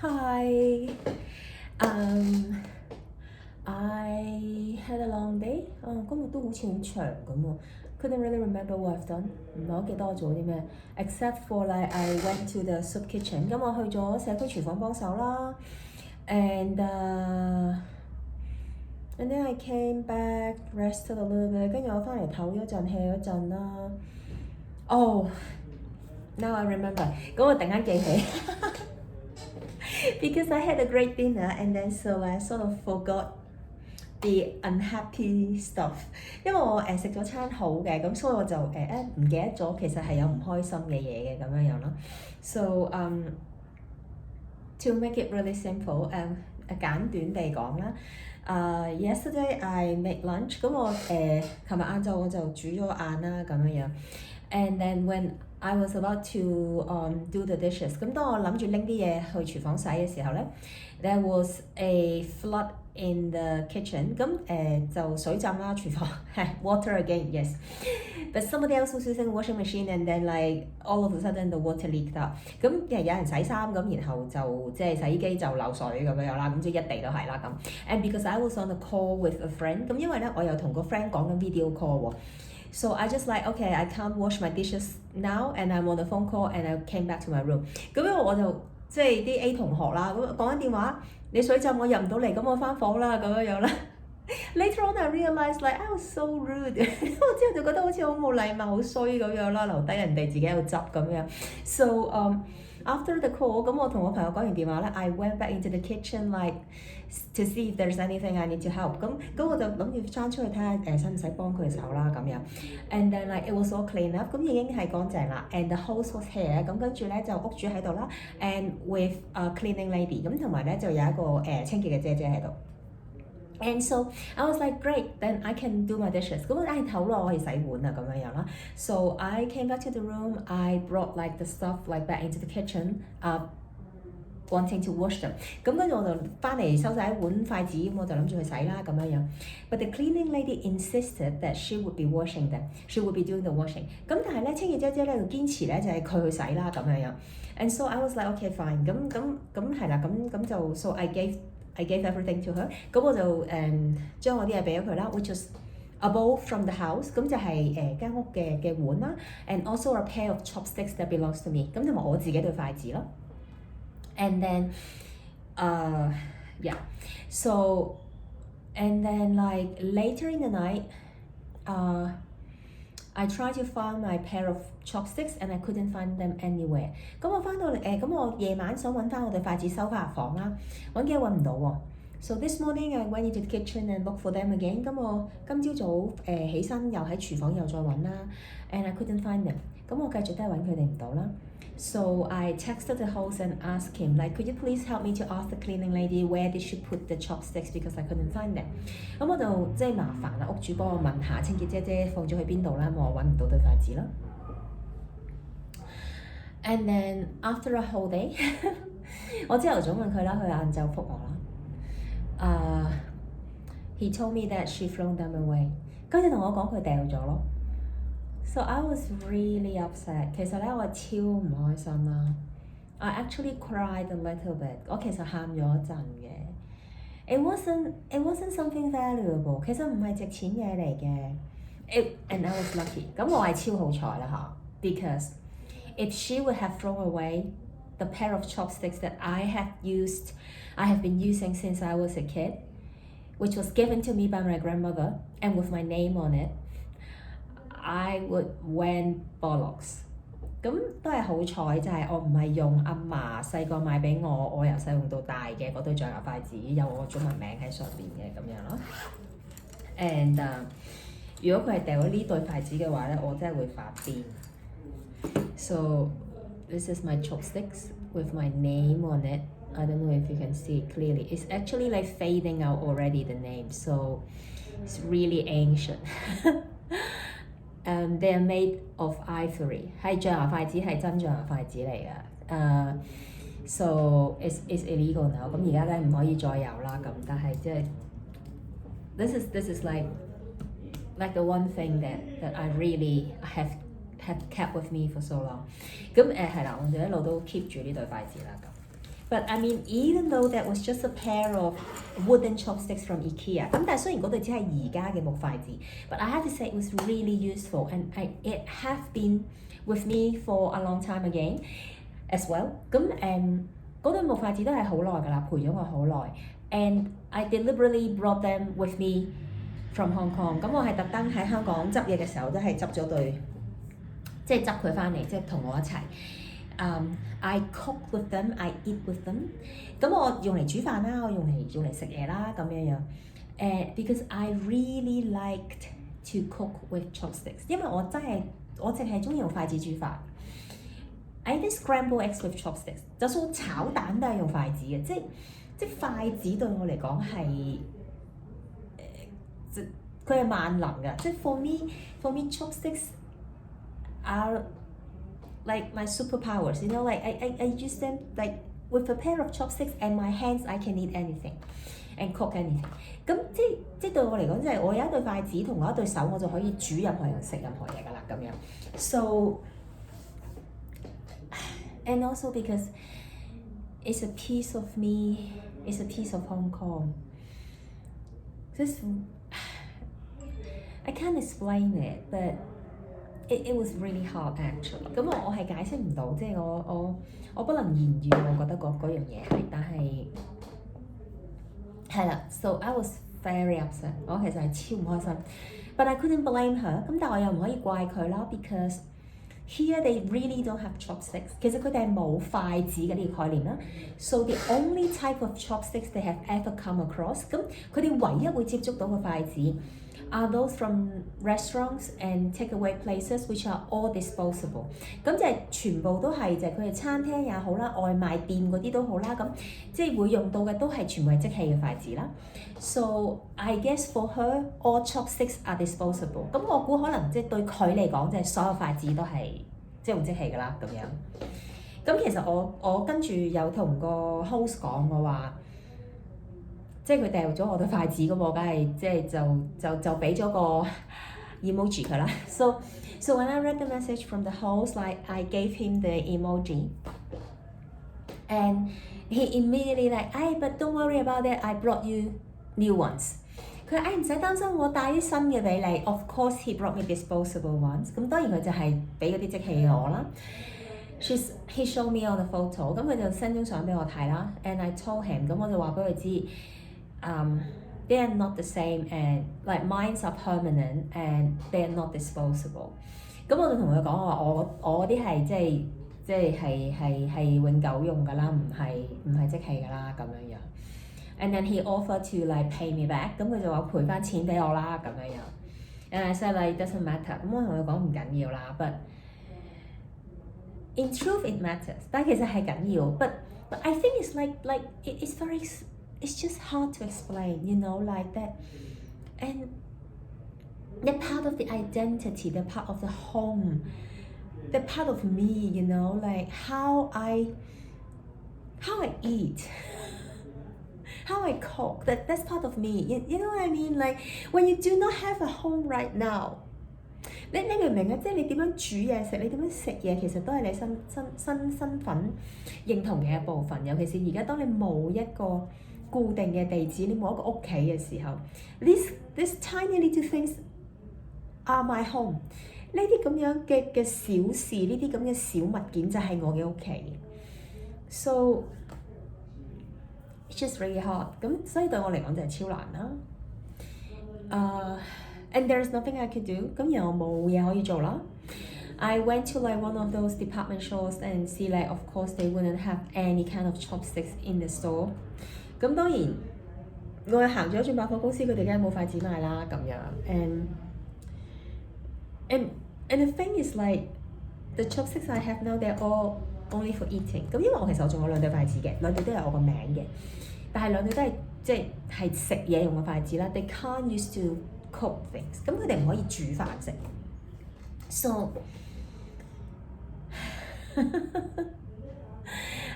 Hi. I had a long day. 今日都好似好長咁喎。Couldn't really remember what I've done. 唔係好記得我做啲咩 ，except for like I went to the soup kitchen. 咁我去咗社區廚房幫手啦。And then I came back, rested a little bit. 跟住我翻嚟唞咗陣 hea 咗陣啦。Oh, now I remember. 咁我突然間記起。Because I had a great dinner and then so I sort of forgot the unhappy stuff。因為我食咗餐好嘅，咁所以我就唔記得咗其實係有唔開心嘅嘢嘅咁樣咯。So to make it really simple，簡短地講啦。Yesterday I made lunch， 咁我琴日晏晝我就煮咗晏啦咁樣。And then when I was about to do the dishes， 咁當我諗住拎啲嘢去廚房洗嘅時候咧 ，there was a flood in the kitchen， 咁就水浸啦廚房，係 water again yes。But somebody else was using washing machine and then like all of a sudden the water leaked out。咁有人洗衫咁，然後就即係洗衣機就漏水咁樣啦，咁即係一地都係啦咁。And because I was on a call with a friend， 咁因為咧我又同個 friend 講緊 video call 喎。So I just like okay, I can't wash my dishes now, and I'm on the phone call, and I came back to my room。咁因為我就即係啲 A 同學啦，咁講緊電話，你水浸我入唔到嚟，咁我翻房啦咁樣啦。Later on I realized like I was so rude， 我之後就覺得好似好冇禮貌、好衰咁樣啦，留低人哋自己喺度執咁樣。So after the call， 咁我同我朋友講完電話咧 ，I went back into the kitchen like to see if there's anything I need to help。咁我就諗住翻出去睇下使唔使幫佢手啦咁樣。And then like it was all clean up， 咁已經係乾淨啦。And the host was here， 咁跟住咧就屋主喺度啦 ，and with a cleaning lady， 咁同埋咧就有一個清潔嘅姐姐喺度。And so I was like, great, then I can do my dishes。咁唞咯，我可以洗碗啦咁樣啦。So I came back to the room, I brought like the stuff like back into the kitchen, wanting to wash them。咁跟住我就翻嚟收晒碗筷子，咁我就諗住去洗啦咁樣。But the cleaning lady insisted that she would be washing them, she would be doing the washing。咁但係咧，清潔姐姐咧就堅持咧就係佢去洗啦咁樣。And so I was like, okay, fine。咁係啦，咁就 so I gave everything to her。咁我就將我啲嘢俾咗佢啦 ，which was a bowl from the house， 咁就係間屋嘅碗啦 ，and also a pair of chopsticks that belongs to me， 咁同埋我自己對筷子咯。And then yeah， so and then like later in the night，I tried to find my pair of chopsticks and I couldn't find them anywhere。咁我翻到嚟咁我夜晚想揾翻我對筷子收翻入房啦，揾幾日揾唔到喎。So this morning I went into the kitchen and looked for them again。咁我今朝早起身又喺廚房又再揾啦 ，and I couldn't find them。咁我繼續都係揾佢哋唔到啦。So I texted the host and asked him like, could you please help me to ask the cleaning lady where did she put the chopsticks because I couldn't find them。咁我就即係麻煩啦，屋主幫我問下清潔姐姐放咗去邊度啦，我揾唔到對筷子啦。And then after a whole day， 我朝頭早問佢啦，佢晏晝覆我啦。He told me that she thrown them away。跟住同我講佢掉咗咯。So I was really upset。其實咧我超唔開心啦。I actually cried a little bit。我其實喊咗一陣嘅。It wasn't something valuable。其實唔係值錢嘢嚟嘅。And I was lucky。咁我係超好彩啦嚇。Because if she would have thrown away the pair of chopsticks that I have been using since I was a kid, which was given to me by my grandmother and with my name on it, I would went bollocks。咁都係好彩，就係我唔係用阿嫲細個買俾我由細用到大嘅嗰對象牙筷子，有我中文名喺上邊嘅咁樣咯。And 如果佢係掉咗呢對筷子嘅話咧，我真係會發癲。So this is my chopsticks with my name on it. I don't know if you can see it clearly. It's actually like fading out already, the name, so it's really ancient. They are made of ivory， 係象牙筷子，係真象牙筷子嚟㗎。So it's illegal now。咁而家咧唔可以再有啦。咁但係即係 this is like the one thing that I really have kept with me for so long。咁係啦，我就一路都 keep 住呢對筷子啦咁。But I mean, even though that was just a pair of wooden chopsticks from IKEA， 咁但係雖然嗰對只係而家嘅木筷子 ，but I have to say it was really useful and it have been with me for a long time again as well。咁嗰對木筷子都係好耐㗎啦，陪咗我好耐。And I deliberately brought them with me from Hong Kong。咁我係特登喺香港執嘢嘅時候都係執咗對，即係執佢翻嚟，即係同我一齊。I cook with them, I eat with them。咁我用嚟煮飯啦，我用嚟食嘢啦，咁樣樣。Because I really liked to cook with chopsticks， 因為我淨係中意用筷子煮飯。I eat scrambled eggs with chopsticks， 就算炒蛋都係用筷子嘅，即筷子對我嚟講係佢係萬能嘅，即係 for me chopsticks are like my superpowers, you know, like I use them like with a pair of chopsticks and my hands I can eat anything and cook anything。咁即對我嚟講，即係我有一對筷子同我一對手，我就可以煮任何嘢食任何嘢㗎啦咁樣。So and also because it's a piece of me, it's a piece of Hong Kong. This I can't explain it, but it was really hard actually。咁我係解釋唔到，即係我不能言語，我覺得嗰樣嘢係，但係係啦。So I was very upset， 我其實係超唔開心。But I couldn't blame her。咁但係我又唔可以怪佢啦 ，because here they really don't have chopsticks。其實佢哋係冇筷子嘅呢個概念啦。So the only type of chopsticks they have ever come across， 咁佢哋唯一會接觸到嘅筷子are those from restaurants and takeaway places which are all disposable。咁就係全部都係就係佢哋餐廳也好啦，外賣店嗰啲都好啦，咁即係會用到嘅都係全部係即棄嘅筷子啦。So I guess for her all chopsticks are disposable。咁我估可能即係對佢嚟講，即係所有筷子都係即係用即棄㗎啦咁樣。咁其實我跟住有同個 host 講，我話。即係佢掉咗我對筷子咁，我梗係即係就俾咗個 emoji 佢啦。So when I read the message from the host, like I gave him the emoji, and he immediately like, but don't worry about it, I brought you new ones。佢話唔使擔心，我帶啲新嘅俾你。Of course he brought me disposable ones。咁當然佢就係俾嗰啲即棄嘅我啦。He showed me all the photo， 咁佢就 send 張相俾我睇啦。And I told him， 咁我就話俾佢知。They are not the same and like mine are permanent and they are not disposable。咁我就同佢講話，我啲係即係永久用㗎啦，唔係即棄㗎啦咁樣樣。And then he offered to like pay me back， 咁佢就話賠翻錢俾我啦咁樣樣。And I said like doesn't matter。咁我同佢講唔緊要啦，but in truth it matters。但其實係緊要，but I think it's like it's very。It's just hard to explain, you know, like that. And they're part of the identity, they're part of the home, they're part of me, you know, like how I eat, how I cook, that's part of me. You know what I mean? Like when you do not have a home right now, 你明唔明啊？即係你點樣煮嘢食，你點樣食嘢，其實都係你身份認同嘅一部分。尤其是而家當你冇一個固定嘅地址，你冇一個屋企嘅時候 ，these tiny little things are my home。呢啲咁樣嘅小事，呢啲咁嘅小物件就係我嘅屋企。So it's just really hard。咁所以對我嚟講就係超難啦。And there's nothing I could do。咁然後冇嘢可以做啦。I went to like one of those department stores and see like of course they wouldn't have any kind of chopsticks in the store。咁當然，我行咗轉百貨公司，佢哋梗係冇筷子賣啦咁樣。And the thing is like the chopsticks I have now they're all only for eating。咁因為我其實我仲有兩對筷子嘅，兩對都有我個名嘅，但係兩對都係即係食嘢用嘅筷子啦。They can't use to cook things。咁佢哋唔可以煮飯食。So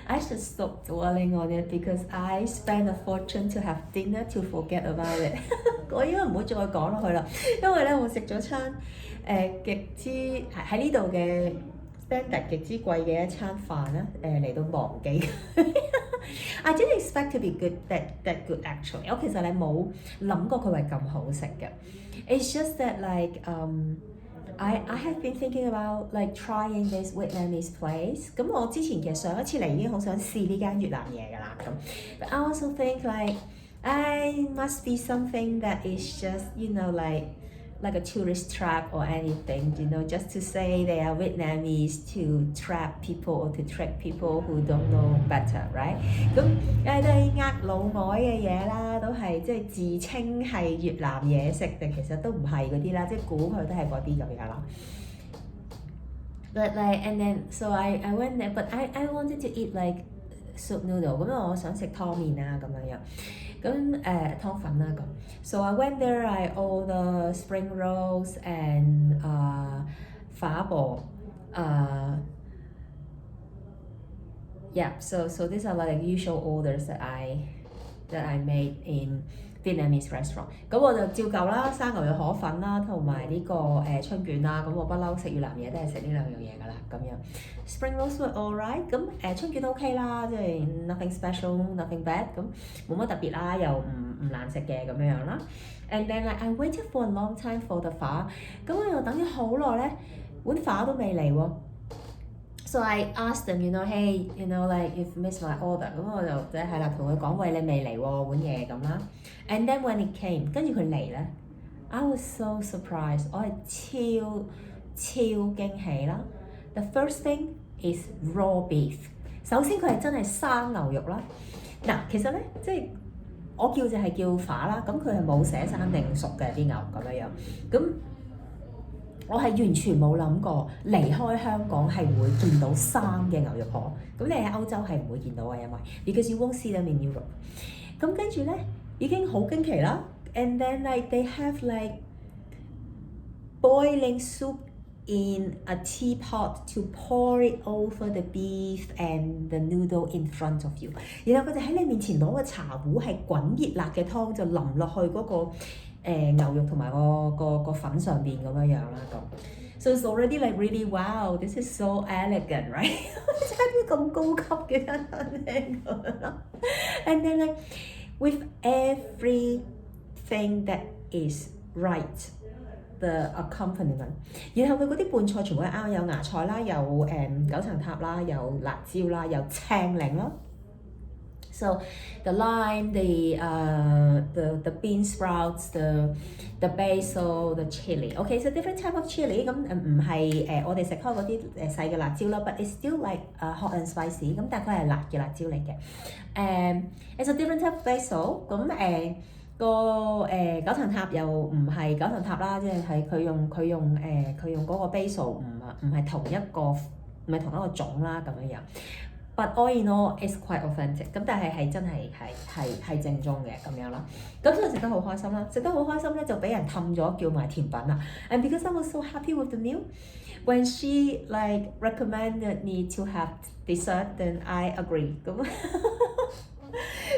I should stop dwelling on it because I spend a fortune to have dinner to forget about it 我應該唔好再講落去啦，因為咧我食咗餐極之喺呢度嘅 standard 極之貴嘅一餐飯啦，嚟到忘記 I didn't expect to be good that good actually。我其實你冇諗過佢會咁好食嘅。It's just that like I have been thinking about like trying this Vietnamese place。咁我之前其實上一次嚟已經好想試呢間越南嘢㗎啦咁。But I also think like I must be something that is just like a tourist trap or anything, just to say they are Vietnamese to trap people or to trick people who don't know better, right? 咁都係老外嘅嘢啦，都係即係自稱係越南嘢食，但其實都唔係嗰啲啦，即係估佢都係嗰啲咁樣啦。But like and then so I went there, but I wanted to eat like soup noodle， 咁我想食湯麵啊咁樣樣。咁湯粉啦咁 ，so I went there. I ordered spring rolls and 法婆yeah. So these are like usual orders that I made in Vietnamese restaurant。咁我就照舊啦，生牛肉河粉啦，同埋呢個春卷啦。咁我不嬲食越南嘢都係食呢兩樣嘢㗎啦，咁樣。Spring rolls were alright， 咁春卷都 OK 啦，即係 nothing special，nothing bad， 咁冇乜特別啦，又唔難食嘅咁樣啦。And then like I waited for a long time for the 飯，咁我又等咗好耐咧，碗飯都未嚟喎。So I asked them, hey, like you've missed my order， 咁我就即係啦，同佢講喂，你未嚟喎碗嘢咁啦。And then when it came， 跟住佢嚟咧 ，I was so surprised， 我係超驚喜啦。The first thing is raw beef。首先佢係真係生牛肉啦。嗱，其實咧即係我叫就係叫飯啦，咁佢係冇寫生定熟嘅啲牛咁樣樣，咁。我係完全冇諗過離開香港係會見到生嘅牛肉河，咁你喺歐洲係唔會見到嘅，因為 because you won't see them in Europe。咁跟住咧已經好驚奇啦 ，and then like they have like boiling soup in a teapot to pour it over the beef and the noodle in front of you。然後佢就喺你面前攞個茶壺係滾熱辣嘅湯就淋落去嗰個。牛肉同埋個粉上邊咁樣樣啦咁。So it's already like really wow, this is so elegant, right? 真係啲咁高級嘅餐廳咁樣啦。And then like with everything that is right, the accompaniment， 然後佢嗰啲伴菜全部係啱，有芽菜啦，有九層塔啦，有辣椒啦，有青檸啦。So the lime, the bean sprouts, the basil, the chili. Okay, so different type of chili. 咁唔係我哋食開嗰啲細嘅辣椒啦 ，but it's still like hot and spicy。咁但係佢係辣嘅辣椒嚟嘅。It's a different type of basil。咁個九層塔又唔係九層塔啦，即係佢用嗰個 basil 唔係同一個種啦咁樣樣。But all in all, it's quite authentic。咁但係真係正宗嘅咁樣啦。咁所以食得好開心啦，食得好開心咧就俾人氹咗叫埋甜品啦。And because I was so happy with the meal, when she like recommended me to have dessert, then I agree。咁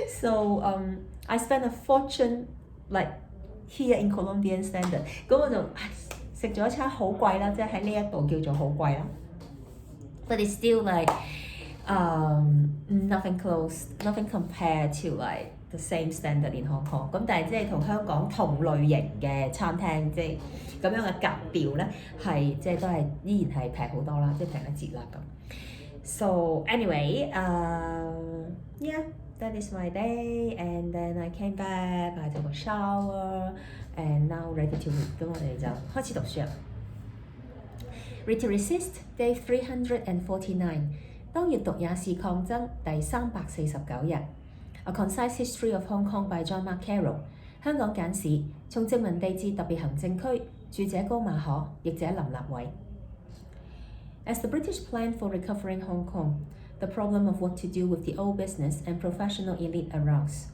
So I spent a fortune like here in Colombian standard。咁我就食咗一餐好貴啦，即係喺呢一度叫做好貴啦。But it's still like。Nothing close, nothing compared to like the same standard in Hong Kong。咁但係即係同香港同類型嘅餐廳，即係咁樣嘅格調咧，係即係都係依然係平好多啦，即係平一截啦咁。So anyway, yeah, that is my day, and then I came back, I took a shower, and now ready to read。咁我哋就開始讀書啦。Read to Resist, Day 349。當閱讀也是抗爭，第349日。A Concise History of Hong Kong by John Mark Carroll。香港簡史，從殖民地至特別行政區，著者高馬可，譯者林立偉。As the British planned for recovering Hong Kong, the problem of what to do with the old business and professional elite arose.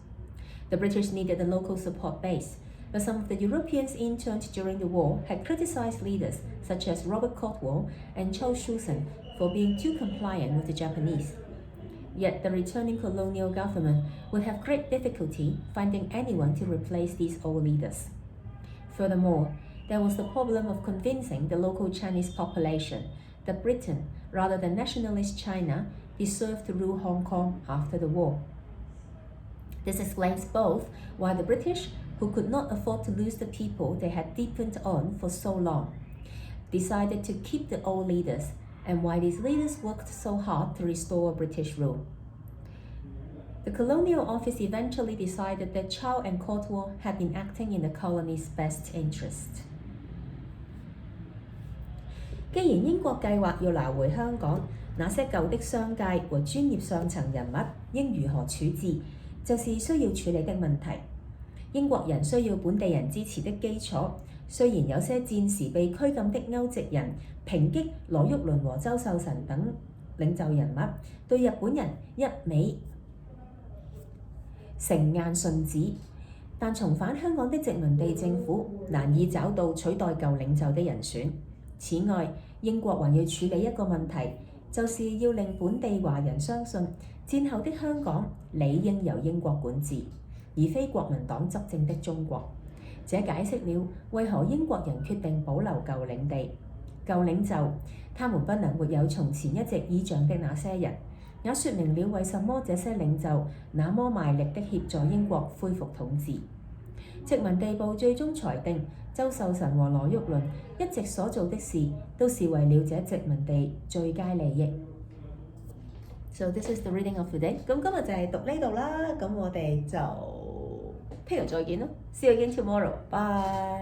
The British needed a local support base, but some of the Europeans interned during the war had criticized leaders such as Robert Caldwell and Charles Schussen for being too compliant with the Japanese. Yet the returning colonial government would have great difficulty finding anyone to replace these old leaders. Furthermore, there was the problem of convincing the local Chinese population that Britain, rather than nationalist China, deserved to rule Hong Kong after the war. This explains both why the British, who could not afford to lose the people they had depended on for so long, decided to keep the old leaders, and why these leaders worked so hard to restore British rule. The Colonial Office eventually decided that Chow and Caldwell had been acting in the colony's best interest. 既然英國計劃要拿回香港，那些舊的商界和專業上層人物應如何處置，就是需要處理的問題。英國人需要本地人支持的基礎，雖然有些戰時被拘禁的歐籍人抨擊羅沃倫和周壽臣等領袖人物，對日本人一味承硬順子，但重返香港的殖民地政府難以找到取代舊領袖的人選。此外，英國還要處理一個問題，就是要令本地華人相信戰後的香港理應由英國管治，而非國民黨執政的中國。這解釋了為何英國人決定保留舊領地、舊領袖，他們不能沒有從前一直倚仗的那些人，也說明了為什麼這些領袖那麼賣力的協助英國恢復統治。殖民地部最終裁定，周壽臣和羅沃倫一直所做的事，都是為了這殖民地最佳利益。So this is the reading of today。咁今日就係讀呢度啦，咁我哋就聽日再見咯。See you again tomorrow。Bye。